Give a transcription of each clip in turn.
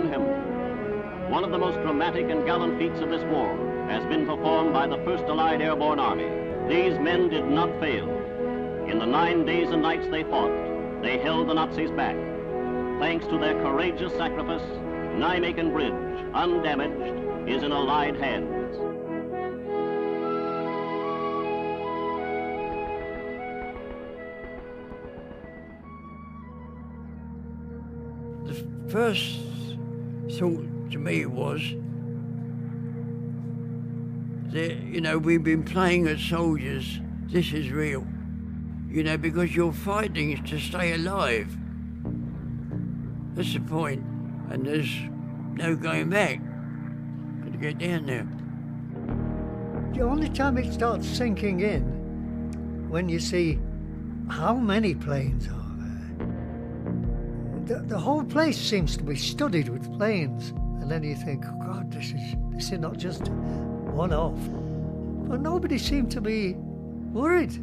him. One of the most dramatic and gallant feats of this war has been performed by the 1st Allied Airborne Army. These men did not fail. In the 9 days and nights they fought, they held the Nazis back. Thanks to their courageous sacrifice, Nijmegen Bridge, undamaged, is in Allied hands. The first thought to me was that, you know, we've been playing as soldiers, this is real. You know, because you're fighting to stay alive. That's the point, and there's no going back. Got to get down there. The only time it starts sinking in, when you see how many planes are there. The whole place seems to be studded with planes, and then you think, oh God, this is not just one-off. But nobody seemed to be worried.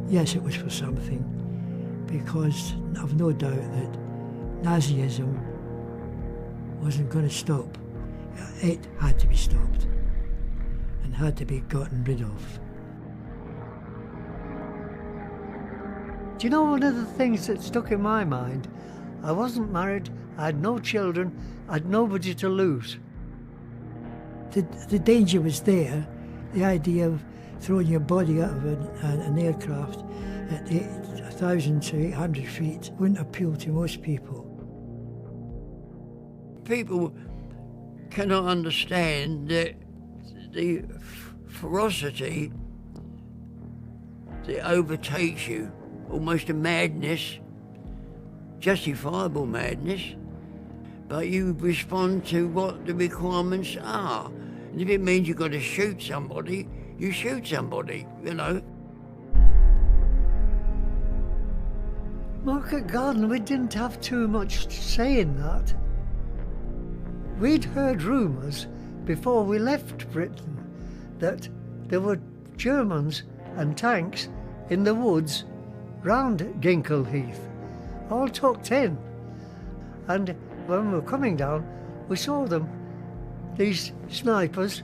Yes, it was for something, because I've no doubt that Nazism wasn't going to stop. It had to be stopped and had to be gotten rid of. Do you know one of the things that stuck in my mind? I wasn't married, I had no children, I had nobody to lose. The danger was there, the idea of throwing your body out of an aircraft at 1,000 to 800 feet wouldn't appeal to most people. People cannot understand that the ferocity that overtakes you, almost a madness, justifiable madness, but you respond to what the requirements are. And if it means you've got to shoot somebody, you shoot somebody, you know. Market Garden, we didn't have too much say in that. We'd heard rumours before we left Britain that there were Germans and tanks in the woods round Ginkle Heath, all tucked in. And when we were coming down, we saw them, these snipers,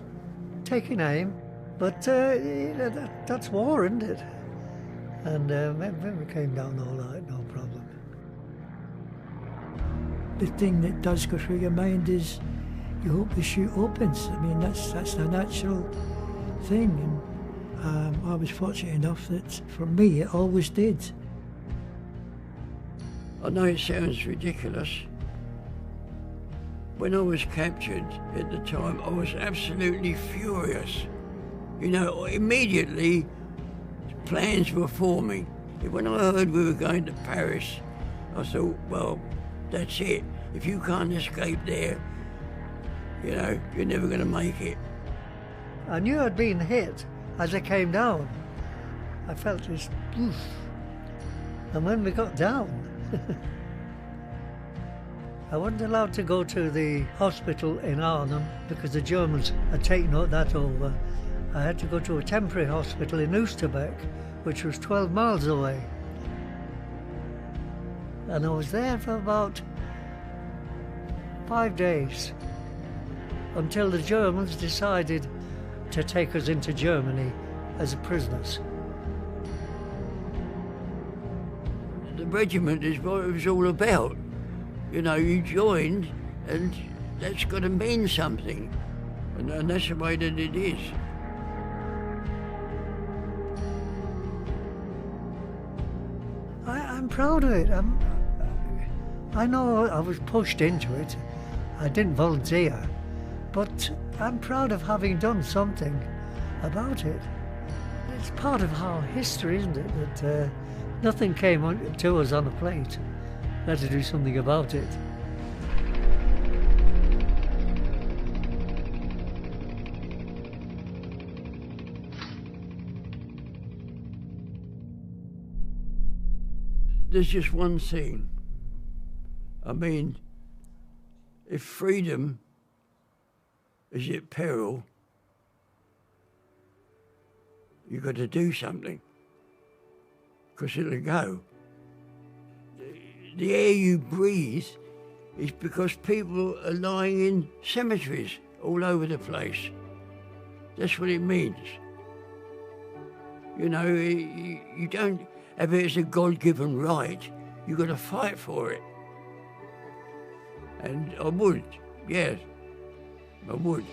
taking aim. But that's war, isn't it? And when we came down all right, no problem. The thing that does go through your mind is you hope the chute opens. I mean, that's the natural thing. And I was fortunate enough that for me it always did. I know it sounds ridiculous. When I was captured at the time, I was absolutely furious. You know, immediately plans were forming. When I heard we were going to Paris, I thought, well, that's it. If you can't escape there, you know, you're never going to make it. I knew I'd been hit as I came down. I felt this poof. And when we got down, I wasn't allowed to go to the hospital in Arnhem because the Germans had taken that over. I had to go to a temporary hospital in Oosterbeek, which was 12 miles away. And I was there for about 5 days until the Germans decided to take us into Germany as prisoners. The regiment is what it was all about. You know, you joined and that's got to mean something. And that's the way that it is. I'm proud of it. I know I was pushed into it. I didn't volunteer, but I'm proud of having done something about it. It's part of our history, isn't it, that nothing came to us on a plate. We had to do something about it. There's just one thing. I mean, if freedom is at peril, you've got to do something, because it'll go. the air you breathe is because people are lying in cemeteries all over the place. That's what it means. You know, you don't have it as a God-given right. You've got to fight for it. And I would, yes, I would.